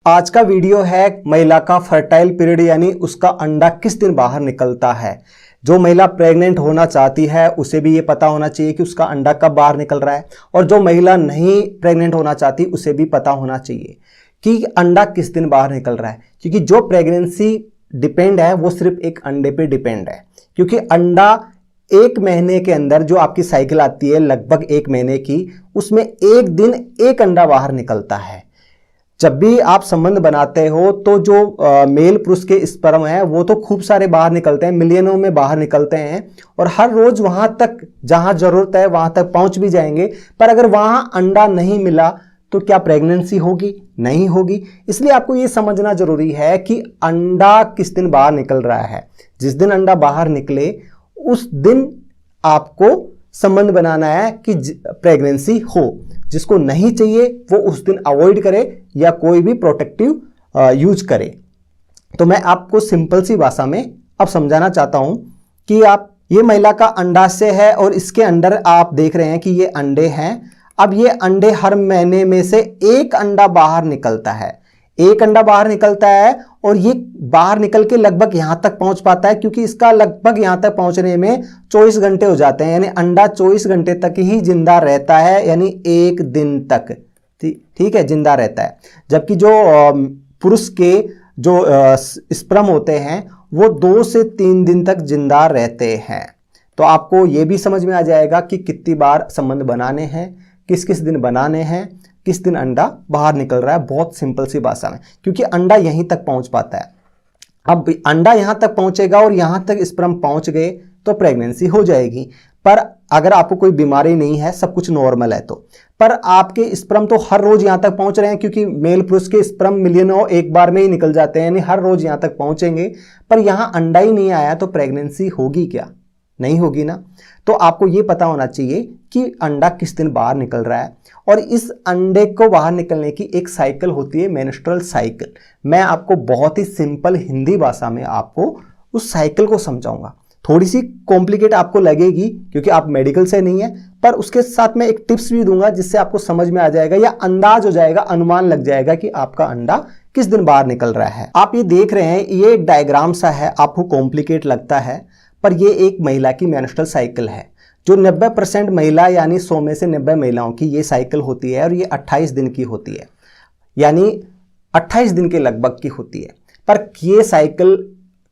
आज का वीडियो है महिला का फर्टाइल पीरियड यानी उसका अंडा किस दिन बाहर निकलता है। जो महिला प्रेग्नेंट होना चाहती है उसे भी ये पता होना चाहिए कि उसका अंडा कब बाहर निकल रहा है, और जो महिला नहीं प्रेग्नेंट होना चाहती उसे भी पता होना चाहिए कि अंडा किस दिन बाहर निकल रहा है। क्योंकि जो प्रेगनेंसी डिपेंड है वो सिर्फ एक अंडे पे डिपेंड है, क्योंकि अंडा एक महीने के अंदर जो आपकी साइकिल आती है लगभग एक महीने की, उसमें एक दिन एक अंडा बाहर निकलता है। जब भी आप संबंध बनाते हो तो जो मेल पुरुष के स्पर्म है वो तो खूब सारे बाहर निकलते हैं, मिलियनों में बाहर निकलते हैं, और हर रोज वहां तक जहां जरूरत है वहां तक पहुंच भी जाएंगे। पर अगर वहां अंडा नहीं मिला तो क्या प्रेगनेंसी होगी? नहीं होगी। इसलिए आपको ये समझना जरूरी है कि अंडा किस दिन बाहर निकल रहा है। जिस दिन अंडा बाहर निकले उस दिन आपको संबंध बनाना है कि प्रेगनेंसी हो। जिसको नहीं चाहिए वो उस दिन अवॉइड करे या कोई भी प्रोटेक्टिव यूज करे। तो मैं आपको सिंपल सी भाषा में अब समझाना चाहता हूं कि आप ये महिला का अंडाशय है और इसके अंदर आप देख रहे हैं कि ये अंडे हैं। अब ये अंडे हर महीने में से एक अंडा बाहर निकलता है, एक अंडा बाहर निकलता है, और ये बाहर निकल के लगभग यहां तक पहुंच पाता है, क्योंकि इसका लगभग यहां तक पहुंचने में 24 घंटे हो जाते हैं। यानी अंडा 24 घंटे तक ही जिंदा रहता है, यानी एक दिन तक, ठीक है, जिंदा रहता है। जबकि जो पुरुष के जो स्पर्म होते हैं वो 2 से 3 दिन तक जिंदा रहते हैं। तो आपको ये भी समझ में आ जाएगा कि कितनी बार संबंध बनाने हैं, किस किस दिन बनाने हैं, किस दिन अंडा बाहर निकल रहा है। बहुत सिंपल सी भाषा में, क्योंकि अंडा यहीं तक पहुंच पाता है। अब अंडा यहां तक पहुंचेगा और यहां तक स्पर्म पहुंच गए तो प्रेगनेंसी हो जाएगी। पर अगर आपको कोई बीमारी नहीं है, सब कुछ नॉर्मल है, तो पर आपके स्पर्म तो हर रोज यहां तक पहुंच रहे हैं, क्योंकि मेल पुरुष के स्पर्म मिलियनों एक बार में ही निकल जाते हैं, यानी हर रोज यहां तक पहुंचेंगे। पर यहां अंडा ही नहीं आया तो प्रेगनेंसी होगी क्या? नहीं होगी ना। तो आपको यह पता होना चाहिए कि अंडा किस दिन बाहर निकल रहा है, और इस अंडे को बाहर निकलने की एक साइकिल होती है, मेंस्ट्रुअल साइकिल। मैं आपको बहुत ही सिंपल हिंदी भाषा में आपको उस साइकिल को समझाऊंगा। थोड़ी सी कॉम्प्लिकेट आपको लगेगी क्योंकि आप मेडिकल से नहीं है, पर उसके साथ मैं एक टिप्स भी दूंगा जिससे आपको समझ में आ जाएगा या अंदाज हो जाएगा, अनुमान लग जाएगा कि आपका अंडा किस दिन बाहर निकल रहा है। आप ये देख रहे हैं, ये एक डायग्राम सा है, आपको कॉम्प्लिकेट लगता है, पर ये एक महिला की मेंस्ट्रुअल साइकिल है। जो 90% महिला यानी 100 में से 90 महिलाओं की ये साइकिल होती है, और ये 28 दिन की होती है, यानी 28 दिन के लगभग की होती है। पर ये साइकिल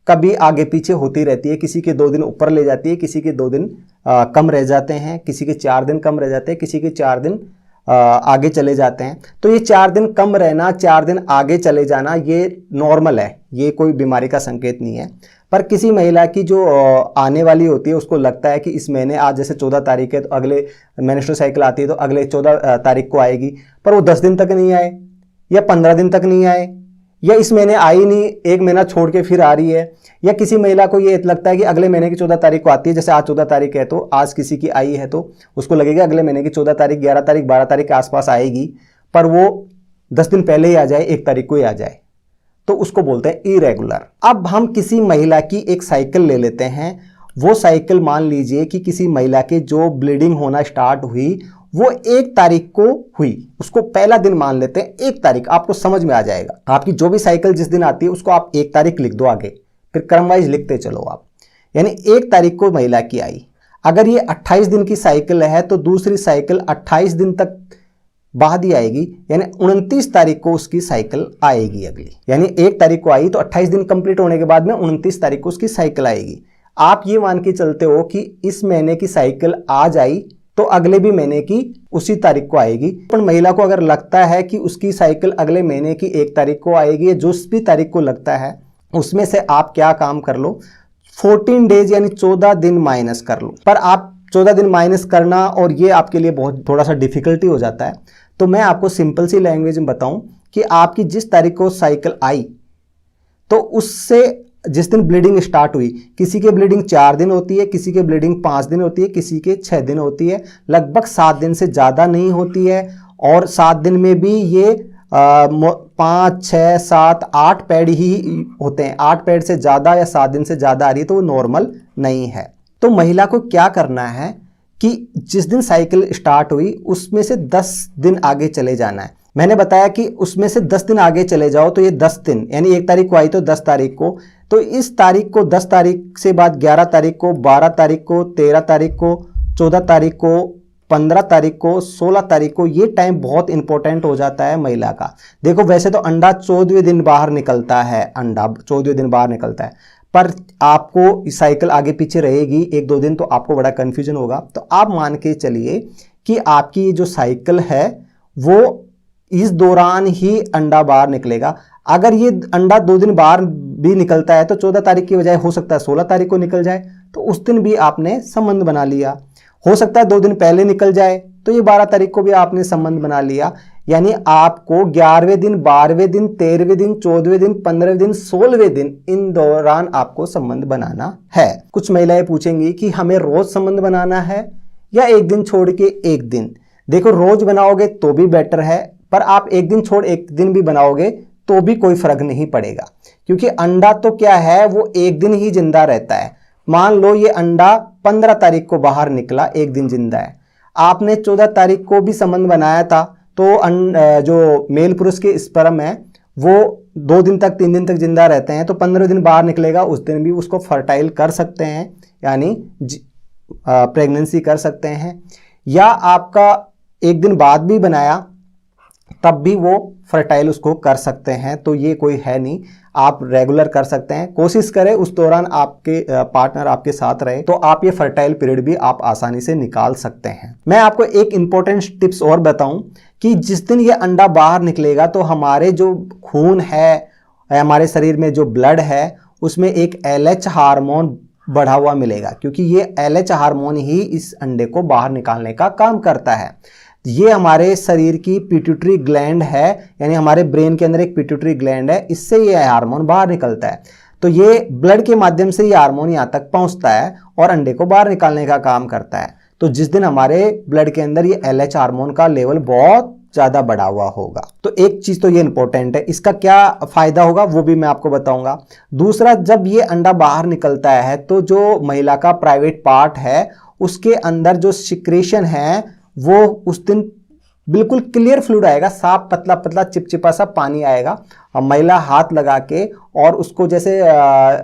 कभी आगे पीछे होती रहती है, किसी के 2 दिन ऊपर ले जाती है, किसी के 2 दिन कम रह जाते हैं, किसी के 4 दिन कम रह जाते हैं, किसी के 4 दिन आगे चले जाते हैं। तो ये 4 दिन कम रहना, 4 दिन आगे चले जाना, ये नॉर्मल है, ये कोई बीमारी का संकेत नहीं है। पर किसी महिला की जो आने वाली होती है उसको लगता है कि इस महीने, आज जैसे 14 तारीख है तो अगले मेंस्ट्रुअल साइकिल आती है तो अगले 14 तारीख को आएगी, पर वो 10 दिन तक नहीं आए या 15 दिन तक नहीं आए, या इस महीने आई नहीं, एक महीना छोड़ के फिर आ रही है। या किसी महिला को ये लगता है कि अगले महीने की 14 तारीख को आती है, जैसे आज 14 तारीख है तो आज किसी की आई है तो उसको लगेगा अगले महीने की 14 तारीख, 11 तारीख, 12 तारीख के आसपास आएगी, पर वो 10 दिन पहले ही आ जाए, 1 तारीख को ही आ जाए, तो उसको बोलते हैं इरेगुलर। अब हम किसी महिला की एक साइकिल ले लेते हैं। वो साइकिल मान लीजिए कि किसी महिला के जो ब्लीडिंग होना स्टार्ट हुई वो 1 तारीख को हुई, उसको पहला दिन मान लेते हैं, 1 तारीख। आपको समझ में आ जाएगा, आपकी जो भी साइकिल जिस दिन आती है उसको आप 1 तारीख लिख दो आगे, फिर क्रम वाइज लिखते चलो आप। यानी 1 तारीख को महिला की आई। अगर ये 28 दिन की साइकिल है तो दूसरी साइकिल 28 दिन तक बाद ही आएगी, यानी 29 तारीख को उसकी साइकिल आएगी अगली। यानी 1 तारीख को आई तो 28 दिन कंप्लीट होने के बाद में 29 तारीख को उसकी साइकिल आएगी। आप ये मान के चलते हो कि इस महीने की साइकिल आज आई तो अगले भी महीने की उसी तारीख को आएगी। पर महिला को अगर लगता है कि उसकी साइकिल अगले महीने की 1 तारीख को आएगी, या जो भी तारीख को लगता है उसमें से आप क्या काम कर लो, 14 डेज यानी 14 दिन माइनस कर लो। पर आप 14 दिन माइनस करना, और ये आपके लिए बहुत थोड़ा सा डिफिकल्टी हो जाता है। तो मैं आपको सिंपल सी लैंग्वेज में बताऊं कि आपकी जिस तारीख को साइकिल आई तो उससे जिस दिन ब्लीडिंग स्टार्ट हुई, किसी के ब्लीडिंग 4 दिन होती है, किसी के ब्लीडिंग 5 दिन होती है, किसी के 6 दिन होती है, लगभग 7 दिन से ज़्यादा नहीं होती है। और 7 दिन में भी ये 5, 6, 7, 8 पैड ही होते हैं। 8 पैड से ज़्यादा या 7 दिन से ज़्यादा आ रही है तो वो नॉर्मल नहीं है। तो महिला को क्या करना है कि जिस दिन साइकिल स्टार्ट हुई उसमें से 10 दिन आगे चले जाना है। मैंने बताया कि उसमें से 10 दिन आगे चले जाओ तो ये 10 दिन, यानी 1 तारीख को आई तो 10 तारीख को, तो इस तारीख को 10 तारीख से बाद 11 तारीख को, 12 तारीख को, 13 तारीख को, 14 तारीख को, 15 तारीख को, 16 तारीख को, ये टाइम बहुत इंपॉर्टेंट हो जाता है महिला का। देखो वैसे तो अंडा 14वें दिन बाहर निकलता है, अंडा 14वें दिन बाहर निकलता है, पर आपको साइकिल आगे पीछे रहेगी 1-2 दिन, तो आपको बड़ा कन्फ्यूजन होगा। तो आप मान के चलिए कि आपकी जो साइकिल है वो इस दौरान ही अंडा बाहर निकलेगा। अगर ये अंडा 2 दिन बाहर भी निकलता है तो 14 तारीख की बजाय हो सकता है 16 तारीख को निकल जाए, तो उस दिन भी आपने संबंध बना लिया। हो सकता है 2 दिन पहले निकल जाए तो ये 12 तारीख को भी आपने संबंध बना लिया। यानी आपको 11वें दिन, 12वें दिन, 13वें दिन, 14वें दिन, 15वें दिन, 16वें दिन, इन दौरान आपको संबंध बनाना है। कुछ महिलाएं पूछेंगी कि हमें रोज संबंध बनाना है या एक दिन छोड़ के एक दिन। देखो रोज बनाओगे तो भी बेटर है, पर आप एक दिन छोड़ एक दिन भी बनाओगे तो भी कोई फर्क नहीं पड़ेगा, क्योंकि अंडा तो क्या है वो एक दिन ही जिंदा रहता है। मान लो ये अंडा 15 तारीख को बाहर निकला, एक दिन जिंदा है, आपने 14 तारीख को भी संबंध बनाया था, तो जो मेल पुरुष के स्पर्म है वो 2 दिन तक 3 दिन तक जिंदा रहते हैं, तो 15 दिन बाहर निकलेगा, उस दिन भी उसको फर्टाइल कर सकते हैं, यानी प्रेगनेंसी कर सकते हैं। या आपका एक दिन बाद भी बनाया तब भी वो फर्टाइल उसको कर सकते हैं, तो ये कोई है नहीं, आप रेगुलर कर सकते हैं। कोशिश करें उस दौरान आपके पार्टनर आपके साथ रहे, तो आप ये फर्टाइल पीरियड भी आप आसानी से निकाल सकते हैं। मैं आपको एक इंपॉर्टेंट टिप्स और बताऊं कि जिस दिन ये अंडा बाहर निकलेगा तो हमारे जो खून है, हमारे शरीर में जो ब्लड है, उसमें एक LH हार्मोन बढ़ा हुआ मिलेगा, क्योंकि ये LH हार्मोन ही इस अंडे को बाहर निकालने का काम करता है। ये हमारे शरीर की पिट्यूटरी ग्लैंड है, यानी हमारे ब्रेन के अंदर एक पिट्यूटरी ग्लैंड है, इससे ये हार्मोन बाहर निकलता है। तो ये ब्लड के माध्यम से ये हार्मोन यहाँ तक पहुँचता है और अंडे को बाहर निकालने का काम करता है। तो जिस दिन हमारे ब्लड के अंदर ये LH हार्मोन का लेवल बहुत ज़्यादा बढ़ा हुआ होगा, तो एक चीज़ तो ये इंपॉर्टेंट है। इसका क्या फ़ायदा होगा वो भी मैं आपको बताऊंगा। दूसरा, जब ये अंडा बाहर निकलता है तो जो महिला का प्राइवेट पार्ट है उसके अंदर जो सिक्रेशन है वो उस दिन बिल्कुल क्लियर फ्लूइड आएगा, साफ पतला पतला चिपचिपा सा पानी आएगा। अब महिला हाथ लगा के और उसको, जैसे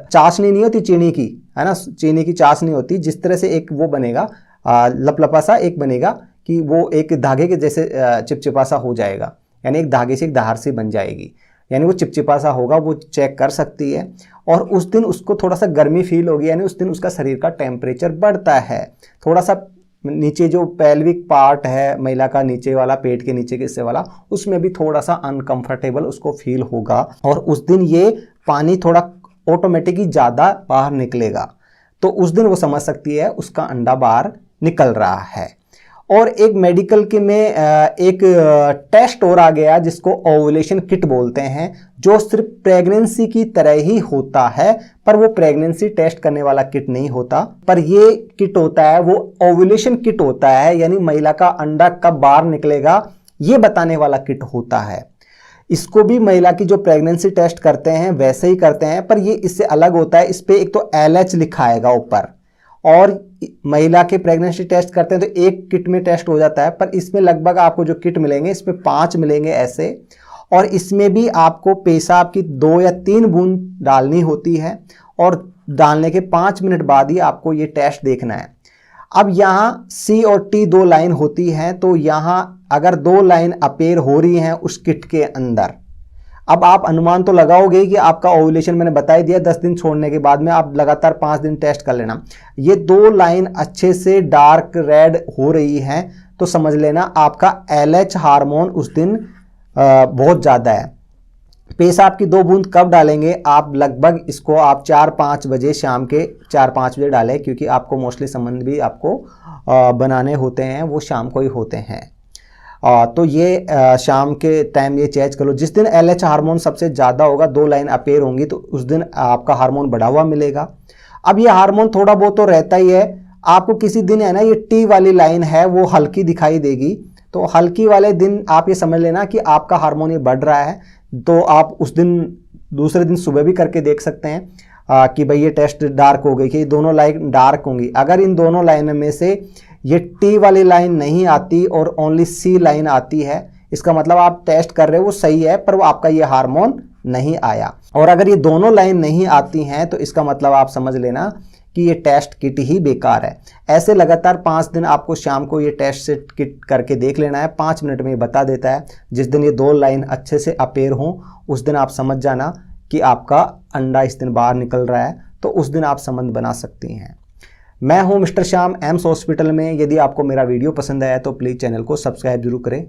चाशनी नहीं होती चीनी की, है ना, चीनी की चाशनी होती, जिस तरह से एक वो बनेगा, लपलपा सा एक बनेगा कि वो एक धागे के जैसे चिपचिपा सा हो जाएगा, यानी एक धागे से एक धार सी बन जाएगी, यानी वो चिपचिपा सा होगा, वो चेक कर सकती है। और उस दिन उसको थोड़ा सा गर्मी फील होगी, यानी उस दिन उसका शरीर का टेम्परेचर बढ़ता है, थोड़ा सा नीचे जो पेल्विक पार्ट है महिला का, नीचे वाला, पेट के नीचे के हिस्से वाला, उसमें भी थोड़ा सा अनकंफर्टेबल उसको फील होगा। और उस दिन ये पानी थोड़ा ऑटोमेटिकली ज़्यादा बाहर निकलेगा, तो उस दिन वो समझ सकती है उसका अंडा बाहर निकल रहा है। और एक मेडिकल के में एक टेस्ट और आ गया जिसको ओवुलेशन किट बोलते हैं, जो सिर्फ प्रेगनेंसी की तरह ही होता है, पर वो प्रेगनेंसी टेस्ट करने वाला किट नहीं होता, पर ये किट होता है वो ओवुलेशन किट होता है, यानी महिला का अंडा कब बाहर निकलेगा ये बताने वाला किट होता है। इसको भी महिला की जो प्रेगनेंसी टेस्ट करते हैं वैसे ही करते हैं, पर ये इससे अलग होता है। इस पे एक तो LH लिखा आएगा ऊपर, और महिला के प्रेगनेंसी टेस्ट करते हैं तो एक किट में टेस्ट हो जाता है, पर इसमें लगभग आपको जो किट मिलेंगे इसमें 5 मिलेंगे ऐसे, और इसमें भी आपको पेशाब की 2 या 3 बूंद डालनी होती है, और डालने के 5 मिनट बाद ही आपको ये टेस्ट देखना है। अब यहाँ C और T 2 लाइन होती हैं, तो यहाँ अगर 2 लाइन अपेयर हो रही हैं उस किट के अंदर, अब आप अनुमान तो लगाओगे कि आपका ओवुलेशन, मैंने बता ही दिया 10 दिन छोड़ने के बाद में आप लगातार 5 दिन टेस्ट कर लेना। ये 2 लाइन अच्छे से डार्क रेड हो रही हैं तो समझ लेना आपका LH हार्मोन उस दिन बहुत ज़्यादा है। पेशाब की 2 बूंद कब डालेंगे आप? लगभग इसको आप 4-5 बजे, शाम के 4-5 बजे डालें, क्योंकि आपको मोस्टली संबंध भी आपको बनाने होते हैं वो शाम को ही होते हैं। तो ये शाम के टाइम ये चेंज कर लो। जिस दिन LH हार्मोन सबसे ज़्यादा होगा, 2 लाइन अपेयर होंगी, तो उस दिन आपका हार्मोन बढ़ा हुआ मिलेगा। अब ये हार्मोन थोड़ा बहुत तो रहता ही है, आपको किसी दिन है ना ये T वाली लाइन है वो हल्की दिखाई देगी, तो हल्की वाले दिन आप ये समझ लेना कि आपका हार्मोन ये बढ़ रहा है। तो आप उस दिन दूसरे दिन सुबह भी करके देख सकते हैं कि भाई ये टेस्ट डार्क हो गई, कि दोनों लाइन डार्क होंगी। अगर इन दोनों लाइन में से ये T वाली लाइन नहीं आती और ओनली C लाइन आती है, इसका मतलब आप टेस्ट कर रहे हो वो सही है, पर वो आपका ये हार्मोन नहीं आया। और अगर ये दोनों लाइन नहीं आती हैं तो इसका मतलब आप समझ लेना कि ये टेस्ट किट ही बेकार है। ऐसे लगातार 5 दिन आपको शाम को ये टेस्ट से किट करके देख लेना है, 5 मिनट में ये बता देता है। जिस दिन ये 2 लाइन अच्छे से अपेयर हों उस दिन आप समझ जाना कि आपका अंडा इस दिन बाहर निकल रहा है, तो उस दिन आप संबंध बना सकती हैं। मैं हूं मिस्टर श्याम, एम्स हॉस्पिटल में। यदि आपको मेरा वीडियो पसंद आया तो प्लीज़ चैनल को सब्सक्राइब जरूर करें।